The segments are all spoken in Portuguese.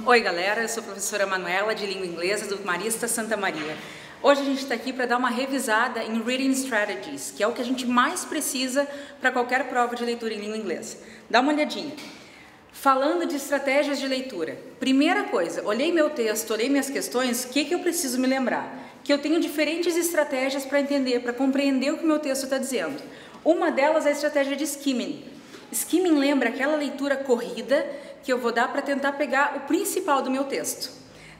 Oi galera, eu sou a professora Manuela de Língua Inglesa do Marista Santa Maria. Hoje a gente está aqui para dar uma revisada em Reading Strategies, que é o que a gente mais precisa para qualquer prova de leitura em língua inglesa. Dá uma olhadinha. Falando de estratégias de leitura, primeira coisa, olhei meu texto, olhei minhas questões, o que eu preciso me lembrar? Que eu tenho diferentes estratégias para entender, para compreender o que o meu texto está dizendo. Uma delas é a estratégia de skimming. Skimming lembra aquela leitura corrida que eu vou dar para tentar pegar o principal do meu texto.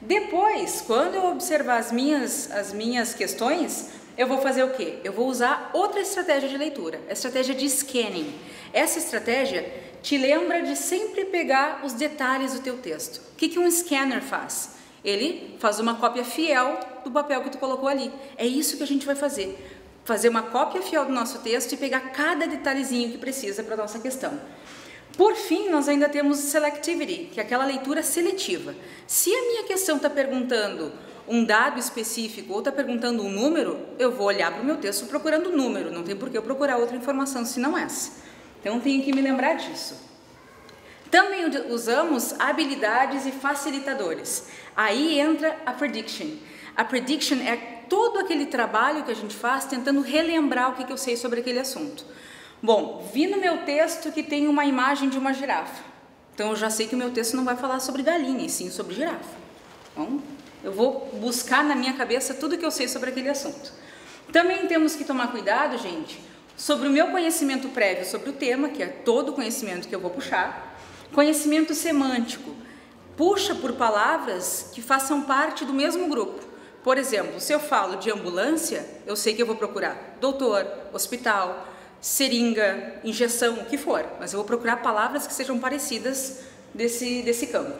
Depois, quando eu observar as minhas questões, eu vou fazer o quê? Eu vou usar outra estratégia de leitura, a estratégia de scanning. Essa estratégia te lembra de sempre pegar os detalhes do teu texto. O que um scanner faz? Ele faz uma cópia fiel do papel que tu colocou ali. É isso que a gente vai fazer. Fazer uma cópia fiel do nosso texto e pegar cada detalhezinho que precisa para a nossa questão. Por fim, nós ainda temos selectivity, que é aquela leitura seletiva. Se a minha questão está perguntando um dado específico ou está perguntando um número, eu vou olhar para o meu texto procurando o número, não tem por que eu procurar outra informação senão essa. Então, tenho que me lembrar disso. Também usamos habilidades e facilitadores. Aí entra a prediction. A prediction é todo aquele trabalho que a gente faz tentando relembrar o que eu sei sobre aquele assunto. Bom, vi no meu texto que tem uma imagem de uma girafa. Então, eu já sei que o meu texto não vai falar sobre galinha, e sim sobre girafa. Então, eu vou buscar na minha cabeça tudo que eu sei sobre aquele assunto. Também temos que tomar cuidado, gente, sobre o meu conhecimento prévio sobre o tema, que é todo o conhecimento que eu vou puxar. Conhecimento semântico. Puxa por palavras que façam parte do mesmo grupo. Por exemplo, se eu falo de ambulância, eu sei que eu vou procurar doutor, hospital, seringa, injeção, o que for, mas eu vou procurar palavras que sejam parecidas desse campo.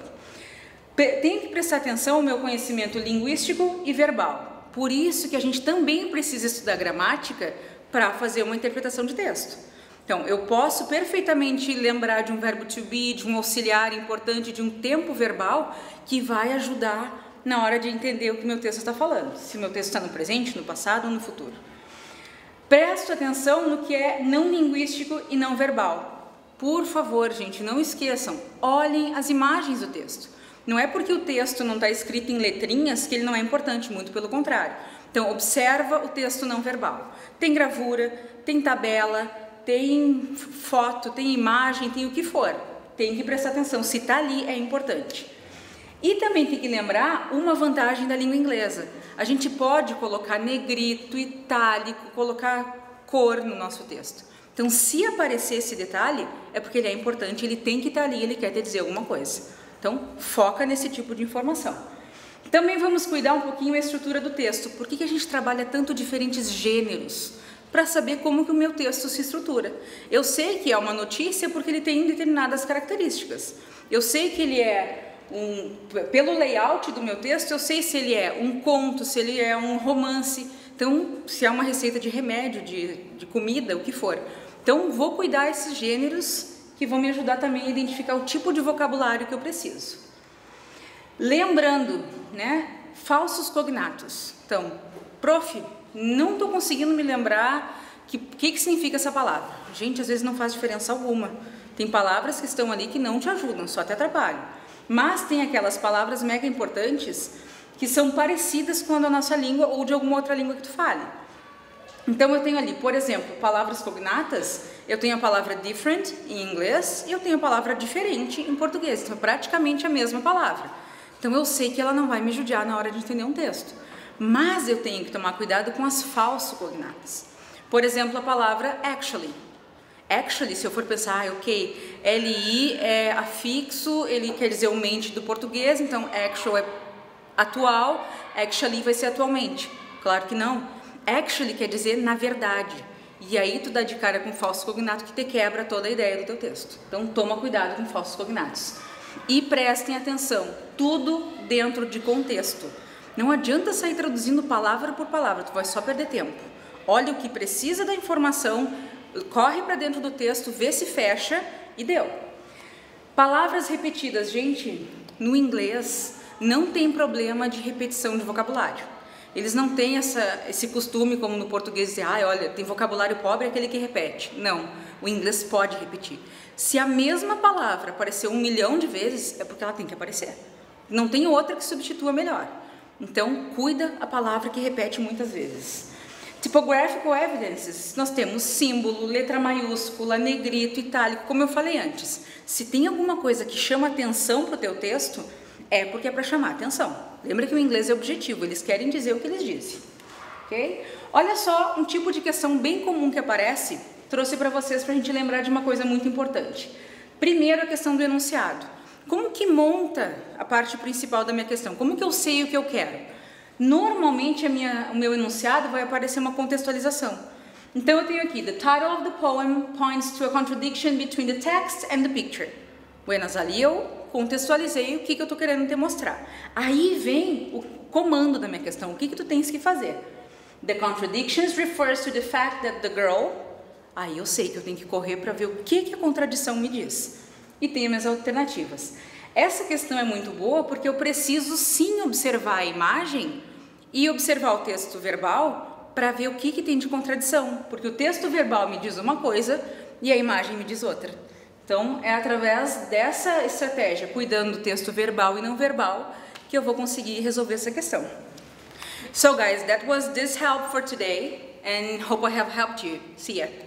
Tenho que prestar atenção ao meu conhecimento linguístico e verbal. Por isso que a gente também precisa estudar gramática para fazer uma interpretação de texto. Então, eu posso perfeitamente lembrar de um verbo to be, de um auxiliar importante, de um tempo verbal que vai ajudar na hora de entender o que meu texto está falando. Se o meu texto está no presente, no passado ou no futuro. Presto atenção no que é não linguístico e não verbal. Por favor, gente, não esqueçam, olhem as imagens do texto. Não é porque o texto não está escrito em letrinhas que ele não é importante, muito pelo contrário. Então, observa o texto não verbal. Tem gravura, tem tabela, tem foto, tem imagem, tem o que for. Tem que prestar atenção, se está ali é importante. E também tem que lembrar uma vantagem da língua inglesa. A gente pode colocar negrito, itálico, colocar cor no nosso texto. Então, se aparecer esse detalhe, é porque ele é importante, ele tem que estar ali, ele quer te dizer alguma coisa. Então, foca nesse tipo de informação. Também vamos cuidar um pouquinho da estrutura do texto. Por que a gente trabalha tanto diferentes gêneros? Para saber como que o meu texto se estrutura. Eu sei que é uma notícia porque ele tem determinadas características. Eu sei que ele é pelo layout do meu texto, eu sei se ele é um conto, se ele é um romance, então, se é uma receita de remédio, de comida, o que for. Então, vou cuidar desses gêneros que vão me ajudar também a identificar o tipo de vocabulário que eu preciso. Lembrando, né, falsos cognatos. Então, prof, não estou conseguindo me lembrar que significa essa palavra. Gente, às vezes não faz diferença alguma. Tem palavras que estão ali que não te ajudam, só te atrapalham. Mas tem aquelas palavras mega importantes que são parecidas com a da nossa língua ou de alguma outra língua que tu fale. Então, eu tenho ali, por exemplo, palavras cognatas, eu tenho a palavra different em inglês e eu tenho a palavra diferente em português. Então, é praticamente a mesma palavra. Então, eu sei que ela não vai me judiar na hora de entender um texto. Mas eu tenho que tomar cuidado com as falsos cognatas. Por exemplo, a palavra actually. Actually, se eu for pensar, ok, LI é afixo, ele quer dizer o mente do português, então actual é atual, actually vai ser atualmente. Claro que não. Actually quer dizer na verdade. E aí tu dá de cara com falso cognato que te quebra toda a ideia do teu texto. Então toma cuidado com falsos cognatos. E prestem atenção, tudo dentro de contexto. Não adianta sair traduzindo palavra por palavra, tu vai só perder tempo. Olha o que precisa da informação, corre para dentro do texto, vê se fecha e deu. Palavras repetidas, gente, no inglês não tem problema de repetição de vocabulário. Eles não têm esse costume, como no português, dizer, olha, tem vocabulário pobre, é aquele que repete. Não, o inglês pode repetir. Se a mesma palavra apareceu 1 milhão de vezes, é porque ela tem que aparecer. Não tem outra que substitua melhor. Então, cuida a palavra que repete muitas vezes. Typographical evidences, nós temos símbolo, letra maiúscula, negrito, itálico, como eu falei antes. Se tem alguma coisa que chama atenção para o teu texto, é porque é para chamar atenção. Lembra que o inglês é objetivo, eles querem dizer o que eles dizem. Okay? Olha só um tipo de questão bem comum que aparece, trouxe para vocês para a gente lembrar de uma coisa muito importante. Primeiro, a questão do enunciado. Como que monta a parte principal da minha questão? Como que eu sei o que eu quero? Normalmente o meu enunciado vai aparecer uma contextualização. Então eu tenho aqui, the title of the poem points to a contradiction between the text and the picture. Buenas, ali eu contextualizei o que eu estou querendo te mostrar. Aí vem o comando da minha questão, o que tu tens que fazer. The contradictions refers to the fact that the girl... Aí eu sei que eu tenho que correr para ver o que a contradição me diz. E tenho minhas alternativas. Essa questão é muito boa porque eu preciso sim observar a imagem e observar o texto verbal para ver o que tem de contradição. Porque o texto verbal me diz uma coisa e a imagem me diz outra. Então, é através dessa estratégia, cuidando do texto verbal e não verbal, que eu vou conseguir resolver essa questão. So guys, that was this help for today and hope I have helped you. See ya.